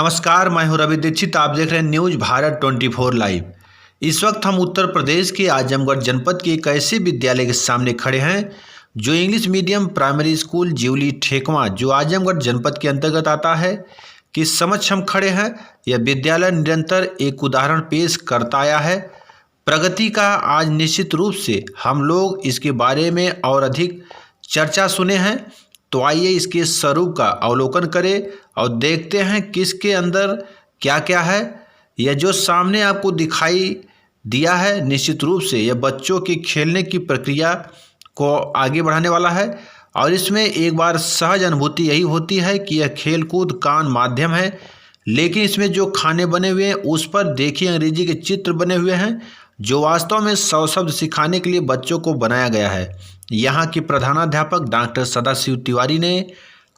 नमस्कार, मैं हूं रवि दीक्षित। आप देख रहे हैं न्यूज भारत 24 लाइव। इस वक्त हम उत्तर प्रदेश के आजमगढ़ जनपद के एक ऐसे विद्यालय के सामने खड़े हैं जो इंग्लिश मीडियम प्राइमरी स्कूल जिवली ठेकवा, जो आजमगढ़ जनपद के अंतर्गत आता है, कि समक्ष हम खड़े हैं। यह विद्यालय निरंतर एक उदाहरण पेश करता आया है प्रगति का। आज निश्चित रूप से हम लोग इसके बारे में और अधिक चर्चा सुने हैं, तो आइए इसके स्वरूप का अवलोकन करें और देखते हैं किसके अंदर क्या क्या है। यह जो सामने आपको दिखाई दिया है, निश्चित रूप से यह बच्चों की खेलने की प्रक्रिया को आगे बढ़ाने वाला है। और इसमें एक बार सहज अनुभूति यही होती है कि यह खेल कूद का माध्यम है, लेकिन इसमें जो खाने बने हुए हैं उस पर देखिए अंग्रेजी के चित्र बने हुए हैं, जो वास्तव में 100 शब्द सिखाने के लिए बच्चों को बनाया गया है। यहाँ के प्रधानाध्यापक डॉक्टर सदाशिव तिवारी ने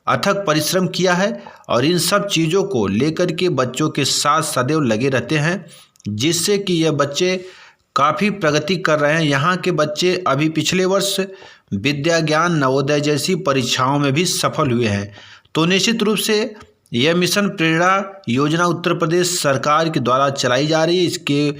अथक परिश्रम किया है और इन सब चीज़ों को लेकर के बच्चों के साथ सदैव लगे रहते हैं, जिससे कि यह बच्चे काफ़ी प्रगति कर रहे हैं। यहाँ के बच्चे अभी पिछले वर्ष विद्या ज्ञान नवोदय जैसी परीक्षाओं में भी सफल हुए हैं। तो निश्चित रूप से यह मिशन प्रेरणा योजना उत्तर प्रदेश सरकार के द्वारा चलाई जा रही है। इसके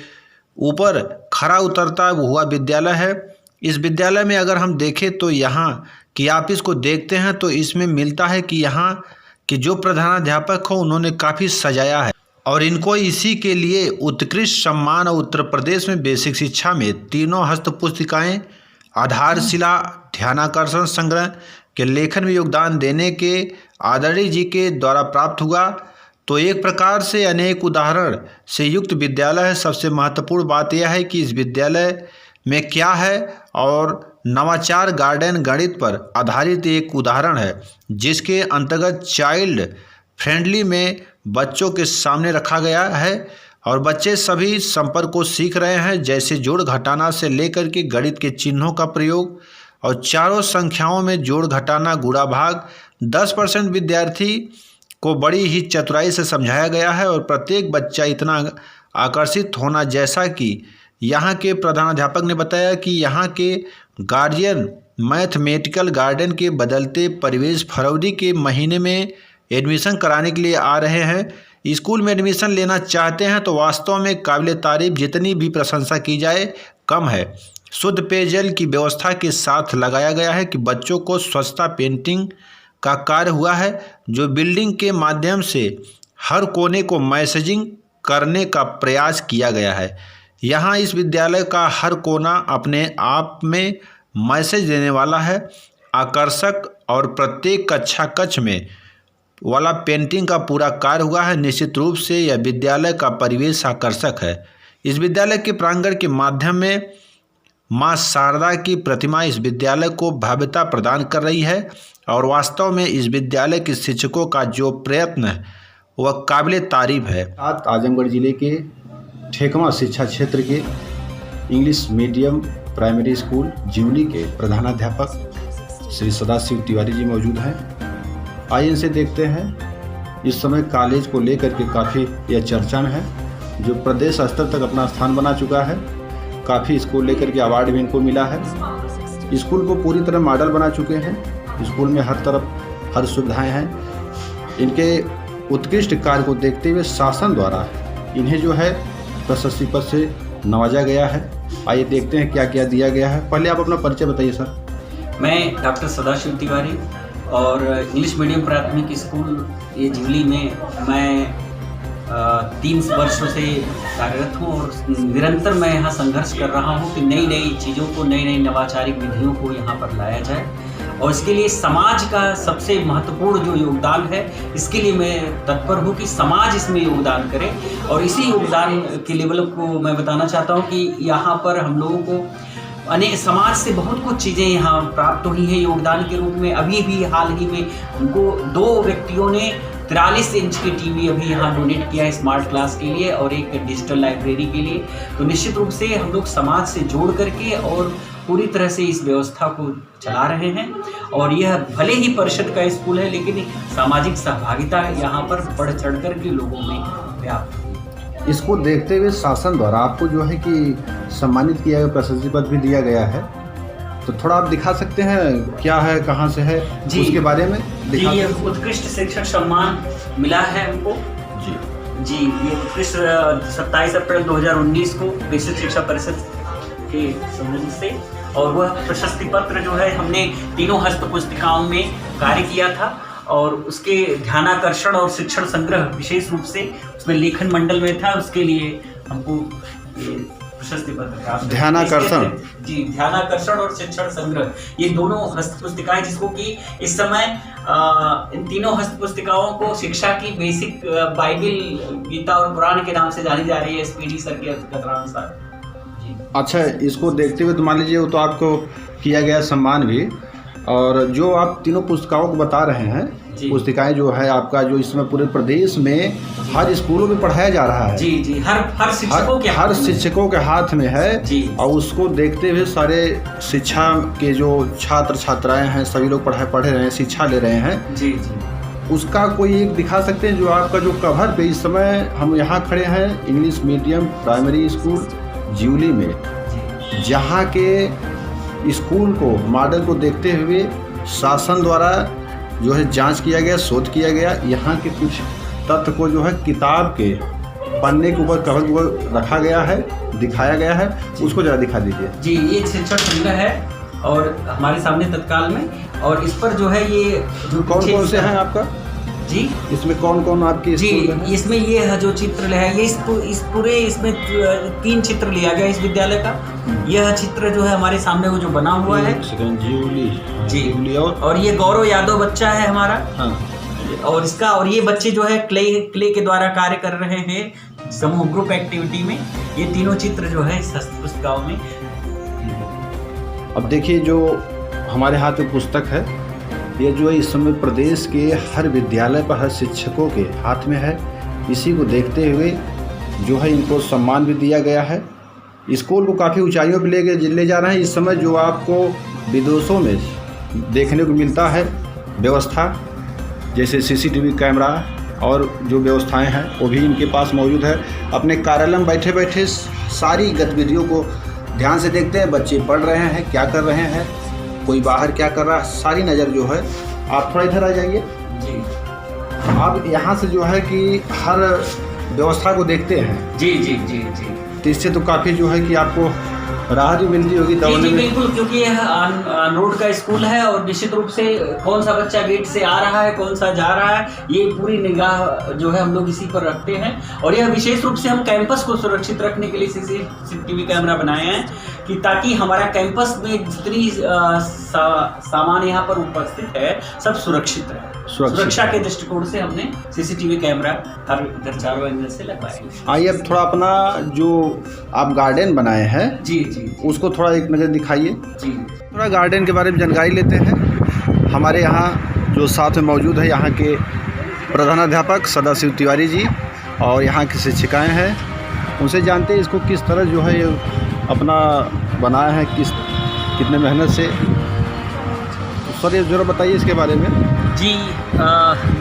ऊपर खरा उतरता हुआ विद्यालय है। इस विद्यालय में अगर हम देखें तो यहाँ की आप इसको देखते हैं तो इसमें मिलता है कि यहाँ के जो प्रधानाध्यापक हो उन्होंने काफ़ी सजाया है और इनको इसी के लिए उत्कृष्ट सम्मान और उत्तर प्रदेश में बेसिक शिक्षा में तीनों हस्त पुस्तिकाएँ, आधारशिला, ध्यानाकर्षण संग्रह के लेखन में योगदान देने के आदरणीय जी के द्वारा प्राप्त हुआ। तो एक प्रकार से अनेक उदाहरण से युक्त विद्यालय है। सबसे महत्वपूर्ण बात यह है कि इस विद्यालय में क्या है, और नवाचार गार्डन गणित पर आधारित एक उदाहरण है, जिसके अंतर्गत चाइल्ड फ्रेंडली में बच्चों के सामने रखा गया है और बच्चे सभी संपर्क को सीख रहे हैं, जैसे जोड़ घटाना से लेकर के गणित के चिन्हों का प्रयोग और चारों संख्याओं में जोड़ घटाना गुणा भाग। 10% विद्यार्थी को बड़ी ही चतुराई से समझाया गया है और प्रत्येक बच्चा इतना आकर्षित होना, जैसा कि यहाँ के प्रधानाध्यापक ने बताया कि यहाँ के गार्जियन मैथमेटिकल गार्डन के बदलते परिवेश फरवरी के महीने में एडमिशन कराने के लिए आ रहे हैं। स्कूल में एडमिशन लेना चाहते हैं तो वास्तव में काबिल तारीफ, जितनी भी प्रशंसा की जाए कम है। शुद्ध पेयजल की व्यवस्था के साथ लगाया गया है कि बच्चों को स्वच्छता पेंटिंग का कार्य हुआ है, जो बिल्डिंग के माध्यम से हर कोने को मैसेजिंग करने का प्रयास किया गया है। यहाँ इस विद्यालय का हर कोना अपने आप में मैसेज देने वाला है, आकर्षक, और प्रत्येक कक्षा कक्ष में वाला पेंटिंग का पूरा कार्य हुआ है। निश्चित रूप से यह विद्यालय का परिवेश आकर्षक है। इस विद्यालय के प्रांगण के माध्यम में माँ शारदा की प्रतिमा इस विद्यालय को भव्यता प्रदान कर रही है और वास्तव में इस विद्यालय के शिक्षकों का जो प्रयत्न है वह काबिल तारीफ है। आज आजमगढ़ जिले के ठेकवा शिक्षा क्षेत्र के इंग्लिश मीडियम प्राइमरी स्कूल जिवली के प्रधानाध्यापक श्री सदाशिव तिवारी जी मौजूद हैं। आइए इनसे देखते हैं। इस समय कॉलेज को लेकर के काफ़ी यह चर्चा में है, जो प्रदेश स्तर तक अपना स्थान बना चुका है। काफ़ी इसको लेकर के अवार्ड भी इनको मिला है। स्कूल को पूरी तरह मॉडल बना चुके हैं। स्कूल में हर तरफ हर सुविधाएं हैं। इनके उत्कृष्ट कार्य को देखते हुए शासन द्वारा इन्हें जो है प्रशस्ति पत्र से नवाजा गया है। आइए देखते हैं क्या क्या दिया गया है। पहले आप अपना परिचय बताइए सर। मैं डॉक्टर सदाशिव तिवारी और इंग्लिश मीडियम प्राथमिक स्कूल ये जिवली में मैं 3 वर्षों से कार्यरत हूँ और निरंतर मैं यहाँ संघर्ष कर रहा हूँ कि नई नई चीज़ों को, नई नई नवाचारिक विधियों को यहाँ पर लाया जाए, और इसके लिए समाज का सबसे महत्वपूर्ण जो योगदान है, इसके लिए मैं तत्पर हूँ कि समाज इसमें योगदान करे। और इसी योगदान के लेवल को मैं बताना चाहता हूँ कि यहाँ पर हम लोगों को अनेक समाज से बहुत कुछ चीज़ें यहाँ प्राप्त हुई हैं योगदान के रूप में। अभी भी हाल ही में हमको 2 व्यक्तियों ने 43 इंच की टीवी अभी यहाँ डोनेट किया है स्मार्ट क्लास के लिए और एक डिजिटल लाइब्रेरी के लिए। तो निश्चित रूप से हम लोग समाज से जोड़ करके और पूरी तरह से इस व्यवस्था को चला रहे हैं। और यह भले ही परिषद का स्कूल है, लेकिन सामाजिक सहभागिता यहाँ पर बढ़ चढ़ कर के लोगों में व्याप्त है। इसको देखते हुए शासन द्वारा आपको जो है कि सम्मानित किया गया, प्रशस्ति पत्र भी दिया गया है। तो थोड़ा आप दिखा सकते हैं क्या है, कहाँ से है, उसके बारे में जी। ये उत्कृष्ट शिक्षक सम्मान मिला है हमको जी। जी, ये उत्कृष्ट 27 अप्रैल 2019 को बेसिक शिक्षा परिषद के सहयोग से, और वह प्रशस्ति पत्र जो है हमने तीनों हस्त पुस्तिकाओं में कार्य किया था, और उसके ध्यानाकर्षण और शिक्षण संग्रह विशेष रूप से उसमें लेखन मंडल में था, उसके लिए हमको ये प्रशस्ति पत्र प्राप्त। ध्यानाकर्षण, जी, ध्यानाकर्षण और शिक्षण संग्रह, ये दोनों हस्त पुस्तिकाएं जिसको कि इस समय इन तीनों हस्त पुस्तिकाओं को शिक्षा की बेसिक बाइबिल, गीता और पुराण के नाम से जानी जा रही है SPD सर के कथनानुसार। जी, अच्छा, इसको देखते हुए तो मान लीजिए वो तो आपको किया गया सम्मान भी, और जो आप तीनों पुस्तिकाओं को बता रहे हैं, पुस्तिकाएं जो है आपका, जो इसमें पूरे प्रदेश में हर स्कूलों में पढ़ाया जा रहा है। जी जी, हर शिक्षकों के हाथ में है जी। और उसको देखते हुए सारे शिक्षा के जो छात्र छात्राएं हैं सभी लोग पढ़ रहे हैं, शिक्षा ले रहे हैं। जी जी, उसका कोई एक दिखा सकते हैं जो आपका जो कवर पे इस समय हम यहाँ खड़े हैं English medium primary school Juli में, जहाँ के स्कूल को मॉडल को देखते हुए शासन द्वारा जो है जांच किया गया, शोध किया गया, यहाँ के कुछ तथ्य को जो है किताब के पन्ने के ऊपर, कवर के ऊपर रखा गया है, दिखाया गया है, उसको जरा दिखा दीजिए। जी, ये शिक्षण संग्रह है और हमारे सामने तत्काल में, और इस पर जो है ये जो कौन से हैं आपका जी, इसमें कौन आपके जी, इसमें ये है जो चित्र है, ये इस पूरे इसमें 3 चित्र लिया गया इस विद्यालय का। यह चित्र जो है हमारे सामने वो जो बना हुआ है जी, और ये गौरव यादव बच्चा है हमारा। हाँ। और इसका, और ये बच्चे जो है क्ले के द्वारा कार्य कर रहे हैं समूह ग्रुप एक्टिविटी में। ये तीनों चित्र जो है इस हस्त पुस्तिकाओं में। अब देखिए जो हमारे हाथ में पुस्तक है, ये जो है इस समय प्रदेश के हर विद्यालय पर, हर शिक्षकों के हाथ में है। इसी को देखते हुए जो है इनको सम्मान भी दिया गया है। स्कूल को काफ़ी ऊंचाइयों पर ले जा रहे हैं। इस समय जो आपको विदेशों में देखने को मिलता है व्यवस्था, जैसे CCTV कैमरा और जो व्यवस्थाएं हैं वो भी इनके पास मौजूद है। अपने कार्यालय में बैठे बैठे सारी गतिविधियों को ध्यान से देखते हैं, बच्चे पढ़ रहे हैं, क्या कर रहे हैं, कोई बाहर क्या कर रहा है, सारी नज़र जो है। आप थोड़ा इधर आ जाइए जी, आप यहाँ से जो है कि हर व्यवस्था को देखते हैं। जी जी जी जी, तो इससे तो काफ़ी जो है कि आपको राहत भी मिलती होगी दौड़ने में। बिल्कुल, क्योंकि यह ऑन रोड का स्कूल है और निश्चित रूप से कौन सा बच्चा गेट से आ रहा है, कौन सा जा रहा है, ये पूरी निगाह जो है हम लोग इसी पर रखते हैं। और यह विशेष रूप से हम कैंपस को सुरक्षित रखने के लिए CCTV कैमरा बनाए हैं, कि ताकि हमारा कैंपस में जितनी सामान यहाँ पर उपस्थित है सब सुरक्षित रहे। सुरक्षा के दृष्टिकोण से हमने CCTV कैमरा हर इधर चारों एंगल से लगवाए। आइए अब थोड़ा अपना जो आप गार्डन बनाए हैं जी जी, उसको थोड़ा एक नज़र दिखाइए। जी, थोड़ा गार्डन के बारे में जानकारी लेते हैं। हमारे यहाँ जो साथ में मौजूद है यहाँ के प्रधानाध्यापक सदाशिव तिवारी जी और यहाँ की शिक्षिकाएँ हैं, उनसे जानते हैं इसको किस तरह जो है ये अपना बनाया है, कितने मेहनत से। तो सर ये ज़रा बताइए इसके बारे में। जी,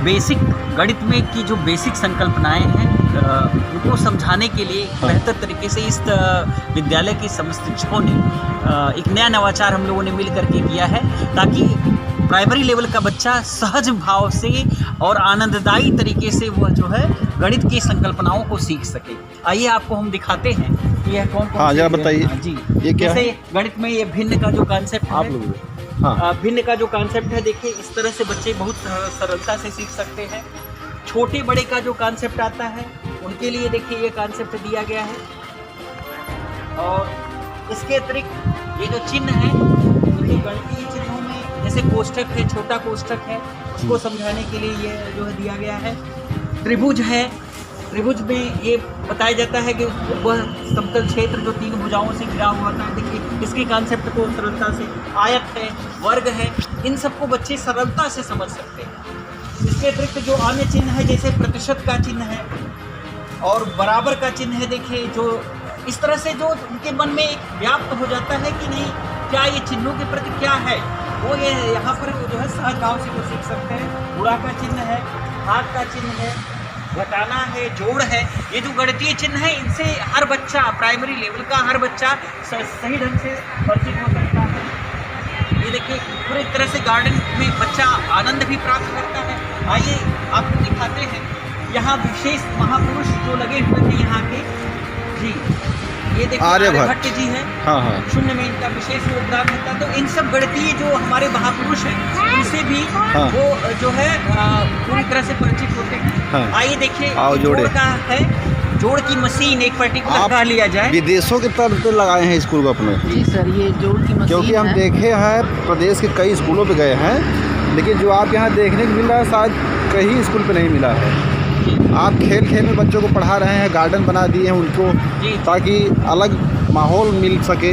बेसिक गणित में की जो बेसिक संकल्पनाएं हैं उनको समझाने के लिए बेहतर तरीके से इस विद्यालय के समस्त शिक्षकों ने एक नया नवाचार हम लोगों ने मिल करके किया है, ताकि प्राइमरी लेवल का बच्चा सहज भाव से और आनंददायी तरीके से वह जो है गणित की संकल्पनाओं को सीख सके। आइए आपको हम दिखाते हैं कि यह कौन। हाँ जरा बताइए। जी, ये क्या है? गणित में ये भिन्न का जो कॉन्सेप्ट है, आप लोग हाँ। भिन्न का जो कॉन्सेप्ट है, देखिए इस तरह से बच्चे बहुत सरलता से सीख सकते हैं। छोटे बड़े का जो कॉन्सेप्ट आता है उनके लिए देखिए ये कॉन्सेप्ट दिया गया है। और इसके अतिरिक्त ये जो चिन्ह है, ये गणितीय चिन्हों में जैसे कोष्ठक है, छोटा कोष्ठक है, उसको समझाने के लिए ये जो है दिया गया है। त्रिभुज है, त्रिभुज में ये बताया जाता है कि वह समतल क्षेत्र जो 3 भुजाओं से घिरा हुआ था, देखिए इसके कॉन्सेप्ट को सरलता से। आयत है, वर्ग है, इन सबको बच्चे सरलता से समझ सकते हैं। इसके अतिरिक्त जो अन्य चिन्ह है, जैसे प्रतिशत का चिन्ह है और बराबर का चिन्ह है, देखिए जो इस तरह से जो उनके मन में एक व्याप्त हो जाता है कि नहीं क्या ये चिन्हों के प्रति क्या है, वो ये यहाँ पर जो है सहज भाव से वो सीख सकते हैं। गुणा का चिन्ह है, भाग का चिन्ह है, घटाना है, जोड़ है, ये जो गणितीय चिन्ह है इनसे हर बच्चा, प्राइमरी लेवल का हर बच्चा सही ढंग से परिचित हो सकता है। ये देखिए पूरी तरह से गार्डन में बच्चा आनंद भी प्राप्त करता है। आइए आपको दिखाते हैं, यहाँ विशेष महापुरुष जो लगे हुए थे यहाँ के जी, ये देखिए आर्यभट्ट जी हैं। हाँ हाँ शून्य में इनका विशेष योगदान होता है। तो इन सब गणितीय जो हमारे महापुरुष हैं उनसे भी हाँ। वो जो है पूरी तरह से परिचित होते हैं। हाँ। आइए देखिए, आओ जोड़े। जोड़ का है, जोड़ की मशीन एक पर्टिकुलर कह लिया जाए। विदेशों के तौर पे लगाए हैं स्कूल को अपने? जी सर, ये जोड़ की मशीन क्योंकि हम है। देखे हैं प्रदेश के कई स्कूलों पे गए हैं, लेकिन जो आप यहाँ देखने को मिल रहा है शायद कहीं स्कूल पे नहीं मिला है। आप खेल खेल में बच्चों को पढ़ा रहे हैं, गार्डन बना दिए हैं उनको, ताकि अलग माहौल मिल सके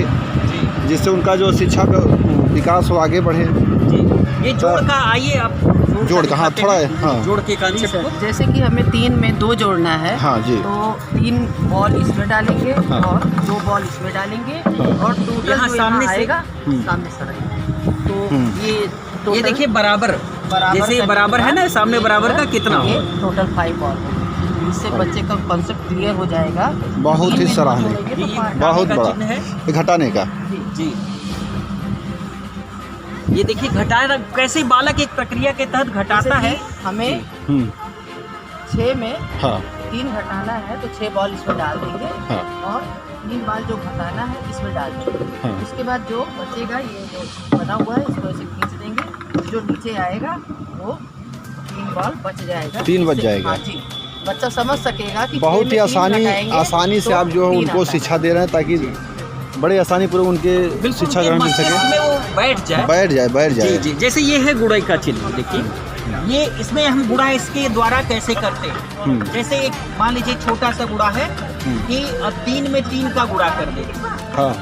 जिससे उनका जो शिक्षा का विकास हो, आगे बढ़े। ये जोड़ का, आइए आप जोड़ का, हाँ थोड़ा, हाँ जोड़ के कांसेप्ट को। जैसे कि हमें 3 में 2 जोड़ना है। हाँ जी। तो 3 बॉल इसमें डालेंगे हाँ। और 2 बॉल इसमें डालेंगे और टोटल यहाँ जो सामने से आएगा सामने से आएगा। तो ये देखिए बराबर जैसे करने बराबर के है ना, बाद सामने बराबर का कितना ये होगा? टोटल 5 बॉल होगा। इससे बच्चे का कॉन्सेप्ट क्लियर हो जाएगा। बहुत ही 3 में सराहनीय, जोड़ेंगे तो ये 5 बहुत का बड़ा चिन्ह है। ये घटाने का। जी, ये देखिए घटाना कैसे बालक एक प्रक्रिया के तहत घटाता है। हमें 6 में हाँ 3 घटाना है तो 6 बॉल इसमें डाल देंगे हाँ और 3 बॉल जो घटाना है इसमें डाल देंगे। हाँ। उसके बाद जो बचेगा, ये जो बना हुआ है इसको ऐसे खींच देंगे, जो नीचे आएगा वो 3 बॉल बच जाएगा। 3 बच जाएगा। हाँ जी, बच्चा समझ सकेगा कि बहुत ही 3 में 3 घटाएंगे आसानी से तो आप जो है 3 उनको आता है। शिक्षा दे रहे हैं, ताकि बड़े आसानी पूर्वक उनके शिक्षा ग्रहण मिल मस्तिष्क सके, में वो बैठ जाए। बैठ जी जाए। जी, जैसे ये है गुड़ाई का चिन्ह, देखिए ये इसमें हम गुणा इसके द्वारा कैसे करते हैं। जैसे एक मान लीजिए छोटा सा गुणा है कि 3 में 3 का गुणा कर दे हाँ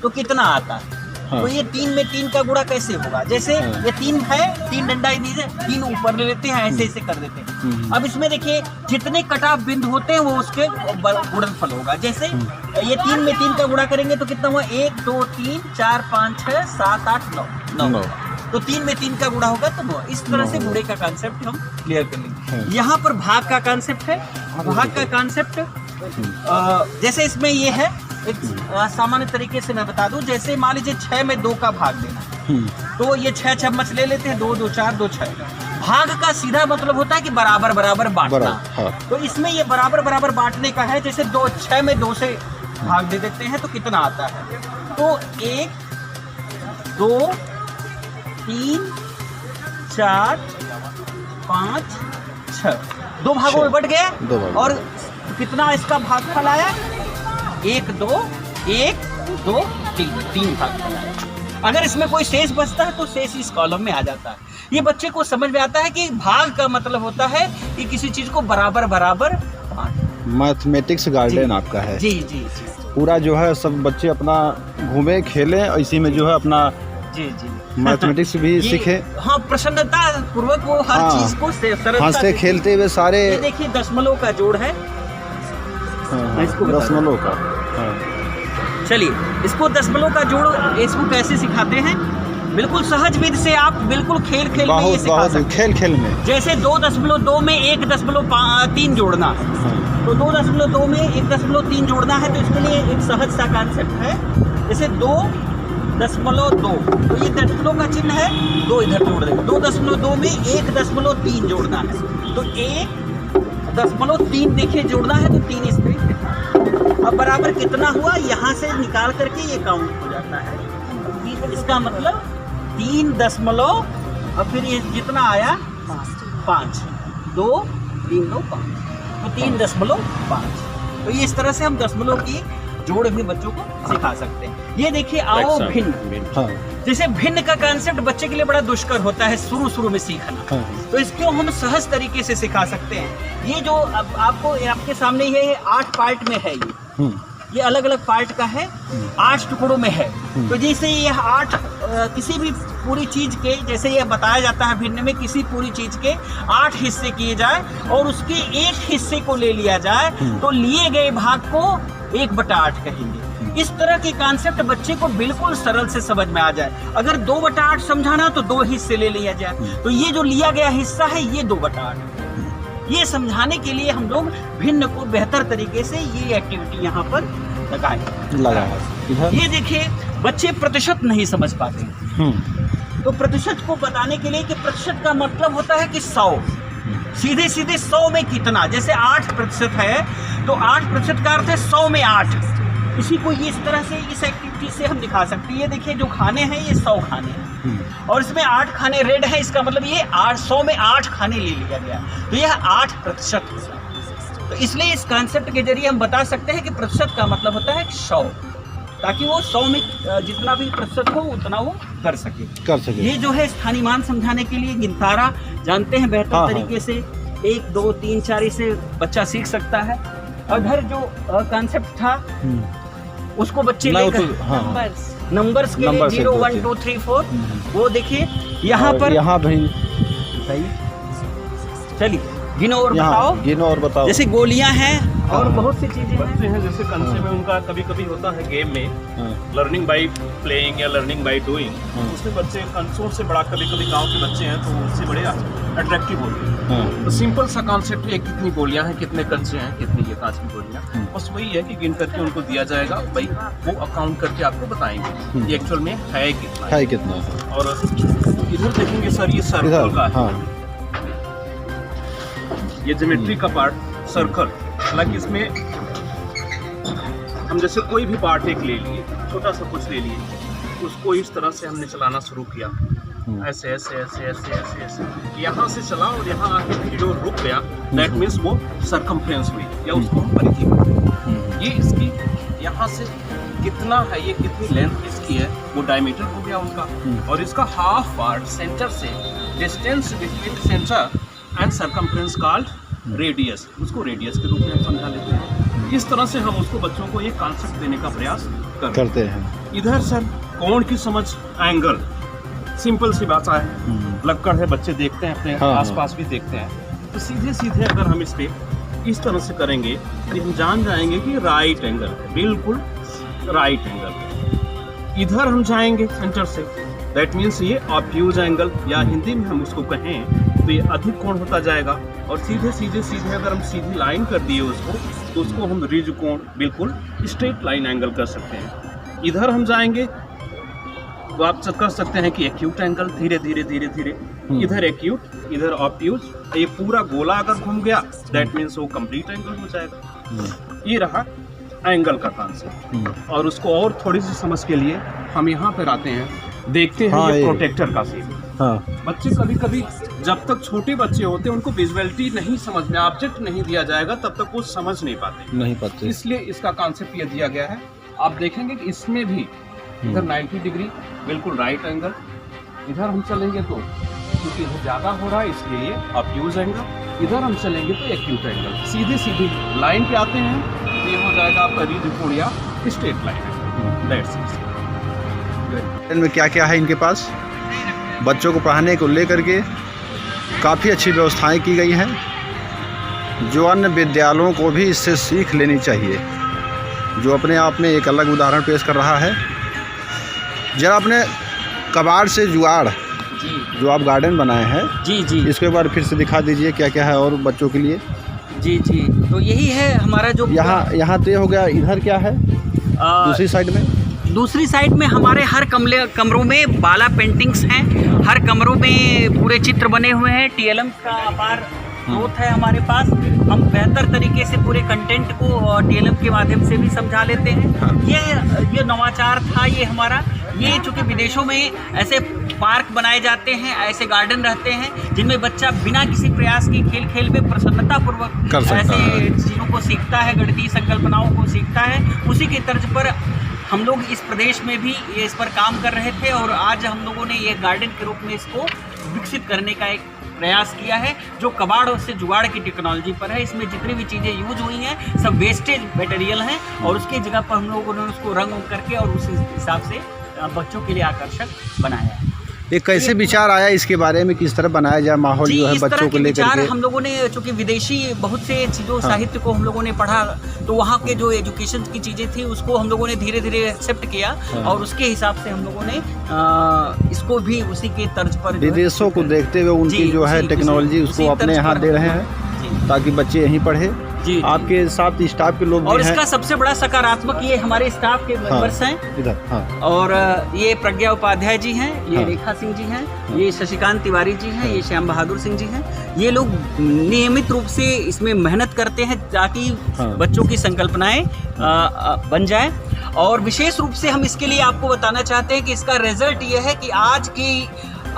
तो कितना आता है। हाँ। तो ये 3 में 3 का गुणा कैसे होगा? जैसे हाँ। ये 3 है, 3 डंडा नीचे 3 ऊपर ले लेते हैं, ऐसे ऐसे कर देते हैं। अब इसमें देखिए जितने कटाव बिंदु होते हैं वो उसके गुणनफल होगा। जैसे ये 3 में 3 का गुणा करेंगे तो कितना हुआ? 1 2 3 4 5 6 7 8 9। तो 3 में 3 का गुणा होगा तो 9। इस तरह से गुणे का कांसेप्ट हम क्लियर कर लेंगे। यहाँ पर भाग का कांसेप्ट है। भाग का कांसेप्ट जैसे इसमें ये है, एक सामान्य तरीके से मैं बता दूं, जैसे मान लीजिए 6 में 2 का भाग देना, तो ये 6 चम्मच ले लेते हैं, 2 2 4 2 6। भाग का सीधा मतलब होता है कि बराबर बराबर बांटना। हाँ। तो इसमें ये बराबर बराबर बांटने का है। जैसे 6 में 2 से भाग दे देते हैं तो कितना आता है? तो 1 2 3 4 5 6, 2 भागों में बट गया। 2 भाग। और कितना इसका भागफल आया? 1 2 3 भागफल आया। अगर इसमें कोई शेष बचता है तो शेष इस कॉलम में आ जाता है। ये बच्चे को समझ में आता है कि भाग का मतलब होता है कि किसी चीज को बराबर बराबर बांटना। मैथमेटिक्स गार्डन आपका है। जी जी जी पूरा जो है सब बच्चे अपना घूमे खेलें, इसी में जो है अपना जी जी मैथमेटिक्स भी सीखे। हाँ, प्रसन्नता पूर्वक वो हर हाँ। चीज को सरलता हंसते से- खेलते हुए सारे ये देखिए दशमलव का जोड़ है। इसको बता दशमलव का। हाँ। चलिए, इसको दशमलव का जोड़ इसको कैसे सिखाते हैं? बिल्कुल सहज विधि से आप बिल्कुल खेल खेल में ये बहुत सिखा सकते हैं। खेल में। जैसे 2.2 में 1.3 जोड़ना है, तो 2.2 में 1.3 जोड़ना है, तो इसके लिए एक सहज सा कॉन्सेप्ट है। जैसे 2.2, तो ये दशमलव का चिन्ह है, 2 इधर जोड़ देंगे। 2.2 में 1.3 जोड़ना है, तो 1.3 देखिए जोड़ना है, तो 3 इसमें। अब बराबर कितना हुआ, यहाँ से निकाल करके ये काउंट हो जाता है। इसका मतलब 3 दशमलव और फिर ये जितना आया 5, 2 3 2 5, तो 3.5। तो ये इस तरह से हम दशमलव की जोड़ भी बच्चों को सिखा सकते हैं। ये देखिए आओ भिन्न। हाँ। जैसे भिन्न का कांसेप्ट बच्चे के लिए बड़ा दुष्कर होता है शुरू में सीखना, हाँ। तो इसको हम सहज तरीके से सिखा सकते हैं। ये जो अब आपको आपके सामने ये 8 पार्ट में है, ये अलग अलग पार्ट का है, 8 टुकड़ों में है। तो जैसे ये 8 किसी भी पूरी चीज के, जैसे ये बताया जाता है भिन्न में, किसी पूरी चीज के 8 हिस्से किए जाए और उसके एक हिस्से को ले लिया जाए, तो लिए गए भाग को 1/8 कहेंगे। इस तरह के कॉन्सेप्ट बच्चे को बिल्कुल सरल से समझ में आ जाए। अगर 2/8 समझाना तो 2 हिस्से ले लिया जाए, तो ये जो लिया गया हिस्सा है ये 2/8। ये समझाने के लिए हम लोग भिन्न को बेहतर तरीके से ये एक्टिविटी यहाँ पर लगा है। ये देखिए बच्चे प्रतिशत नहीं समझ पाते हैं, तो प्रतिशत को बताने के लिए कि प्रतिशत का मतलब होता है कि 100 सीधे सीधे 100 में कितना, जैसे 8% है तो 8% का अर्थ है 100 में 8। इसी को ये इस तरह से इस एक्टिविटी से हम दिखा सकते हैं। ये देखिए जो खाने हैं ये 100 खाने हैं और इसमें 8 खाने रेड है, इसका मतलब ये 100 में 8 खाने ले लिया गया, तो यह 8% है। तो इसलिए इस कॉन्सेप्ट के जरिए हम बता सकते हैं कि प्रतिशत का मतलब होता है 100, ताकि वो 100 में जितना भी प्रतिशत हो उतना वो कर सके। ये जो है स्थानीय मान समझाने के लिए गिनतारा जानते हैं बेहतर तरीके से, 1 2 3 4 इसे बच्चा सीख सकता है। उधर जो कॉन्सेप्ट था उसको बच्चे लेकर नंबर्स के लिए 0 1 2 3 4 वो देखिए यहाँ पर, यहाँ भाई सही, चलिए गिनो और बताओ। जैसे गोलियां हैं और बहुत सी चीजें हैं। जैसे कंसेप्ट में उनका कभी कभी होता है गेम में लर्निंग बाय प्लेइंग या लर्निंग बाय डूइंग, उसमें बच्चे कंसोल से बड़ा, कभी कभी गांव के बच्चे हैं तो उससे बड़े अट्रैक्टिव होते हैं। तो सिंपल सा कॉन्सेप्ट है, कितनी गोलियां हैं, कितने कंचे हैं, कितनी ये कांच की गोलियां, बस वही है कि गिन करके उनको दिया जाएगा, भाई वो अकाउंट करके आपको बताएंगे ये एक्चुअल में है कितना। और इधर देखेंगे सर, ये सर्कल का है, ये ज्योमेट्री का पार्ट सर्कल। हालांकि इसमें हम जैसे कोई भी पार्ट एक ले लिए, छोटा सा कुछ ले लिए, उसको इस तरह से हमने चलाना शुरू किया, ऐसे ऐसे ऐसे ऐसे ऐसे ऐसे यहाँ से चला और यहाँ आके वीडियो रुक गया, दैट मीन्स वो सरकमफ्रेंस हुई या उसको हम परिधि बोलते। ये इसकी यहाँ से कितना है, ये कितनी लेंथ इसकी है, वो डायमीटर हो गया उनका। और इसका हाफ पार्ट सेंटर से, distance between centre and circumference called radius, उसको रेडियस के रूप में हम समझा लेते हैं। इस तरह से हम उसको बच्चों को ये कॉन्सेप्ट देने का प्रयास करते हैं। इधर सर कोण की समझ, एंगल, सिंपल सी बात है, लक्कड़ है, बच्चे देखते हैं अपने आसपास भी देखते हैं, तो सीधे सीधे अगर हम इस पे इस तरह से करेंगे तो हम जान जाएंगे कि राइट एंगल है, बिल्कुल राइट एंगल। इधर हम जाएंगे सेंटर से, दैट मीन्स ये ऑब्ट्यूज एंगल, या हिंदी में हम उसको कहें तो ये अधिक कोण होता जाएगा। और सीधे सीधे सीधे अगर हम सीधी लाइन कर दिए उसको, तो उसको हम रिज कोण, बिल्कुल स्ट्रेट लाइन एंगल कर सकते हैं। इधर हम जाएंगे तो आप कर सकते हैं कि एक्यूट एंगल, धीरे धीरे धीरे धीरे, इधर एक्यूट, इधर ऑब्ट्यूज, ये पूरा गोला अगर घूम गया दैट मीन्स वो कंप्लीट एंगल हो जाएगा। ये रहा एंगल का कॉन्सेप्ट। और उसको और थोड़ी सी समझ के लिए हम यहाँ पर आते हैं, देखते हैं ये प्रोटेक्टर का सीन। बच्चे कभी कभी जब तक छोटे बच्चे होते हैं उनको विजुअलिटी नहीं समझ में, ऑब्जेक्ट नहीं दिया जाएगा तब तक वो समझ नहीं पाते, इसलिए इसका कॉन्सेप्ट ये दिया गया है। आप देखेंगे कि इसमें भी इधर 90 डिग्री बिल्कुल राइट एंगल, इधर हम चलेंगे तो क्योंकि इधर ज़्यादा हो रहा है इसलिए ये ऑब्ट्यूज एंगल, इधर हम चलेंगे तो एक्यूट एंगल। सीधे सीधी लाइन पे आते हैं तो ये हो जाएगा आपका रिज कोण या स्ट्रेट लाइन। That's it. इनमें क्या क्या है इनके पास, बच्चों को पढ़ाने को लेकर के काफ़ी अच्छी व्यवस्थाएं की गई हैं, जो अन्य विद्यालयों को भी इससे सीख लेनी चाहिए, जो अपने आप में एक अलग उदाहरण पेश कर रहा है। जरा अपने कबाड़ से जुगाड़ जो आप गार्डन बनाए हैं, जी, इसके बारे फिर से दिखा दीजिए क्या क्या है और बच्चों के लिए। जी, तो यही है हमारा जो यहाँ तो हो गया, इधर क्या है दूसरी साइड में? दूसरी साइड में हमारे हर कमरों में बाला पेंटिंग्स हैं, हर कमरों में पूरे चित्र बने हुए हैं। TLM का अपार स्रोत है हमारे पास, हम बेहतर तरीके से पूरे कंटेंट को TLM के माध्यम से भी समझा लेते हैं। ये नवाचार था ये हमारा। ये चूँकि विदेशों में ऐसे पार्क बनाए जाते हैं, ऐसे गार्डन रहते हैं जिनमें बच्चा बिना किसी प्रयास की खेल खेल में प्रसन्नतापूर्वक ऐसे चीज़ों को सीखता है, गणितीय संकल्पनाओं को सीखता है। उसी के तर्ज पर हम लोग इस प्रदेश में भी ये इस पर काम कर रहे थे और आज हम लोगों ने ये गार्डन के रूप में इसको विकसित करने का एक प्रयास किया है, जो कबाड़ से जुगाड़ की टेक्नोलॉजी पर है। इसमें जितनी भी चीज़ें यूज हुई हैं सब वेस्टेज मटेरियल हैं और उसकी जगह पर हम लोगों ने उसको रंग करके और उस हिसाब से बच्चों के लिए आकर्षक बनाया है। ये कैसे विचार आया इसके बारे में, किस तरह बनाया जाए माहौल जो है बच्चों को लेकर के? हम लोगों ने चूँकि विदेशी बहुत से चीज़ों साहित्य को हम लोगों ने पढ़ा, तो वहाँ के जो एजुकेशन की चीज़ें थी उसको हम लोगों ने धीरे धीरे एक्सेप्ट किया और उसके हिसाब से हम लोगों ने इसको भी उसी के तर्ज पर विदेशों को देखते हुए उनकी जो है टेक्नोलॉजी उसको अपने यहाँ दे रहे हैं ताकि बच्चे यहीं पढ़े। जी। आपके साथ स्टाफ के लोग और भी हैं। इसका सबसे बड़ा सकारात्मक ये हमारे स्टाफ के मेंबर्स हैं। इधर हाँ और ये प्रज्ञा उपाध्याय जी हैं, ये हाँ। रेखा सिंह जी हैं, ये शशिकांत तिवारी जी हैं, ये श्याम बहादुर सिंह जी हैं। ये लोग नियमित रूप से इसमें मेहनत करते हैं ताकि हाँ। बच्चों की संकल्पनाएं बन जाए। और विशेष रूप से हम इसके लिए आपको बताना चाहते हैं कि इसका रिजल्ट ये है कि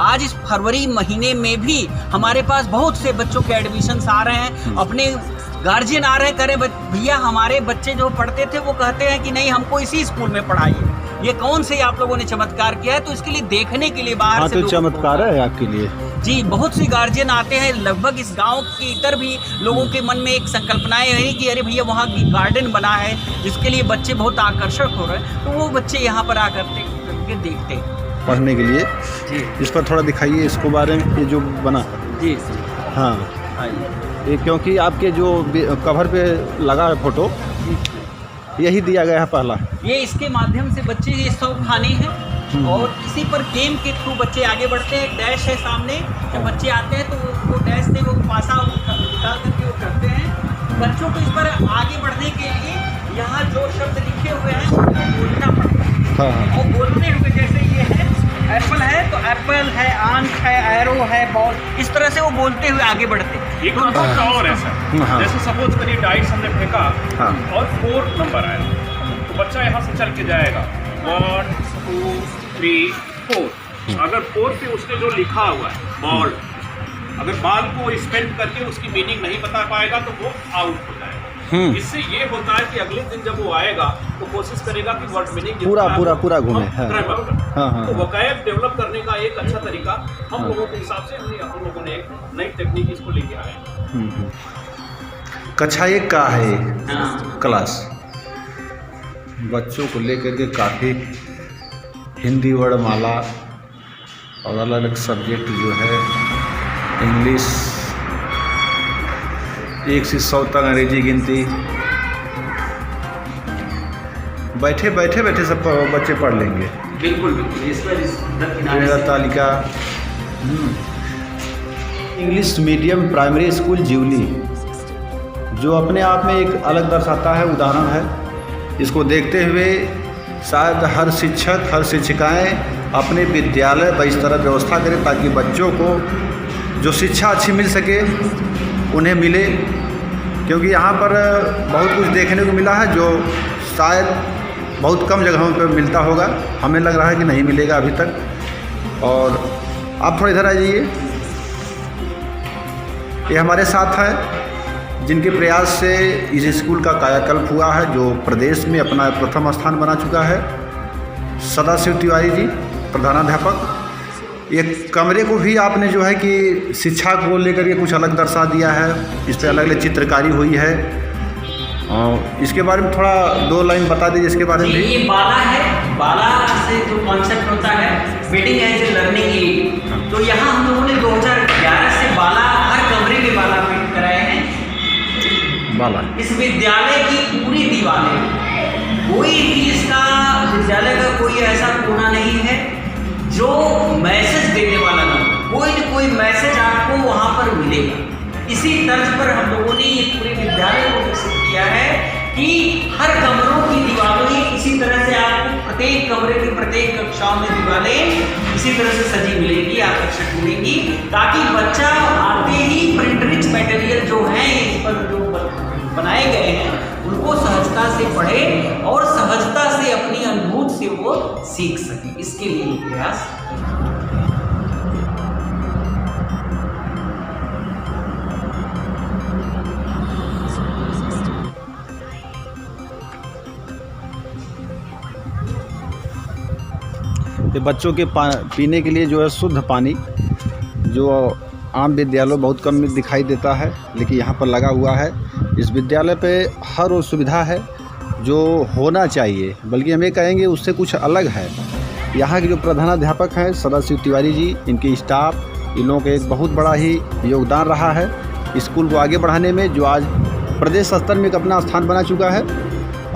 आज इस फरवरी महीने में भी हमारे पास बहुत से बच्चों के एडमिशन्स आ रहे हैं। अपने गार्जियन आ रहे करें भैया हमारे बच्चे जो पढ़ते थे वो कहते हैं कि नहीं हमको इसी स्कूल में पढ़ाइए। ये कौन से आप लोगों ने चमत्कार किया है, तो इसके लिए देखने के लिए बाहर हाँ से तो लोग चमत्कार है आपके लिए। जी बहुत से गार्जियन आते हैं। लगभग इस गांव के इतर भी लोगों के मन में एक संकल्पनाएं है कि अरे भैया वहाँ गार्डन बना है जिसके लिए बच्चे बहुत आकर्षक हो रहे हैं, तो वो बच्चे यहाँ पर आकर के देखते हैं पढ़ने के लिए। जी इस पर थोड़ा दिखाइए इसको बारे में, ये जो बना। जी हाँ ये क्योंकि आपके जो कवर पे लगा है फोटो, यही दिया गया है पहला। ये इसके माध्यम से बच्चे ये सब खाने हैं और इसी पर गेम के थ्रू बच्चे आगे बढ़ते हैं। डैश है सामने, जब बच्चे आते हैं तो वो डैश से वो पासा निकाल करके वो करते हैं। बच्चों को इस पर आगे बढ़ने के लिए यहाँ जो शब्द लिखे हुए हैं उनको बोलना पड़ता है। हाँ और बोलते हुए जैसे ये है एप्पल है तो एप्पल है, आंख है, एरो है, बॉल, इस तरह से वो बोलते हुए आगे बढ़ते हैं। एक कंसेप्ट और है सर, हाँ। जैसे सपोज करिए डाइस हमने फेंका हाँ। और 4 नंबर आया तो बच्चा यहाँ से चल के जाएगा 1 2 3 4। अगर 4 पे उसने जो लिखा हुआ है बॉल, अगर बॉल को स्पेल करके उसकी मीनिंग नहीं बता पाएगा तो वो आउट हो जाएगा। इससे ये होता है कि अगले दिन जब वो आएगा तो कोशिश करेगा कि वर्ड मीनिंग पूरा घूमे। हाँ। हाँ। तो वोकैब डेवलप करने का एक अच्छा तरीका हम लोगों के हिसाब से हम लोगों ने एक नई टेक्निक इसको लेके आए हैं। कक्षा 1 का है क्लास। बच्चों को लेकर के काफ़ी हिंदी वर्णमाला और अलग अलग सब्जेक्ट जो है इंग्लिश 1 से 100 तक अंग्रेजी गिनती, बैठे सब बच्चे पढ़ लेंगे। बिल्कुल बिल्कुल इस पर तालिका। इंग्लिश मीडियम प्राइमरी स्कूल जिवली जो अपने आप में एक अलग दर्शाता है, उदाहरण है। इसको देखते हुए शायद हर शिक्षक हर शिक्षिकाएं अपने विद्यालय पर इस तरह व्यवस्था करें ताकि बच्चों को जो शिक्षा अच्छी मिल सके उन्हें मिले, क्योंकि यहाँ पर बहुत कुछ देखने को मिला है जो शायद बहुत कम जगहों पर मिलता होगा। हमें लग रहा है कि नहीं मिलेगा अभी तक। और आप थोड़ा इधर आ जाइए। ये हमारे साथ है जिनके प्रयास से इस स्कूल का कायाकल्प हुआ है, जो प्रदेश में अपना प्रथम स्थान बना चुका है। सदाशिव तिवारी जी प्रधानाध्यापक। ये कमरे को भी आपने जो है कि शिक्षा को लेकर के कुछ अलग दर्शा दिया है, इस पर अलग अलग चित्रकारी हुई है। और इसके बारे में थोड़ा 2 लाइन बता दीजिए इसके बारे में भी। ये बाला है, बाला से जो कॉन्सेप्ट होता है waiting as a learning aid, तो यहाँ हम लोगों ने 2011 से बाला हर कमरे में बाला फिट कराए हैं। बाला इस विद्यालय की पूरी दीवारें, कोई भी इसका विद्यालय का कोई ऐसा कोना नहीं है जो मैसेज देने वाला ना हो। कोई न कोई मैसेज आपको वहाँ पर मिलेगा। इसी तर्ज पर हम लोगों ने ये पूरे विद्यालय को विकसित किया है कि हर कमरों की दीवारें इसी तरह से आपको प्रत्येक कमरे की प्रत्येक कक्षाओं में दीवारें इसी तरह से सजी मिलेगी, आकर्षक मिलेंगी, ताकि बच्चा आते ही प्रिंट रिच मटेरियल जो है इस पर जो बनाए गए हैं उनको सहजता से पढ़े और सहजता से अपनी अनुभूति से वो सीख सके। इसके लिए प्रयास। ये बच्चों के पीने के लिए जो है शुद्ध पानी, जो आम विद्यालय बहुत कम में दिखाई देता है, लेकिन यहाँ पर लगा हुआ है। इस विद्यालय पे हर वो सुविधा है जो होना चाहिए, बल्कि हम ये कहेंगे उससे कुछ अलग है। यहाँ के जो प्रधानाध्यापक हैं सदाशिव तिवारी जी, इनके स्टाफ, इन लोगों का एक बहुत बड़ा ही योगदान रहा है स्कूल को आगे बढ़ाने में, जो आज प्रदेश स्तर में एक अपना स्थान बना चुका है।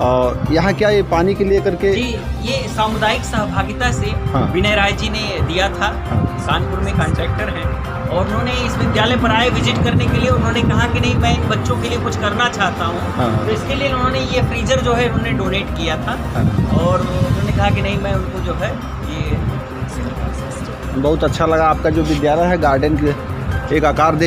और यहाँ क्या ये पानी के लिए करके जी ये सामुदायिक सहभागिता से हाँ। विनय राय जी ने दिया था। हाँ। कानपुर में कॉन्ट्रैक्टर हैं और उन्होंने इस विद्यालय पर आए विजिट करने के लिए। उन्होंने कहा कि नहीं, मैं इन बच्चों के लिए कुछ करना चाहता हूँ। हाँ। तो इसके लिए उन्होंने ये फ्रीजर जो है उन्होंने डोनेट किया था। हाँ। और उन्होंने कहा कि नहीं, मैं उनको जो है ये बहुत अच्छा लगा। आपका जो विद्यालय है गार्डन के एक आकार दे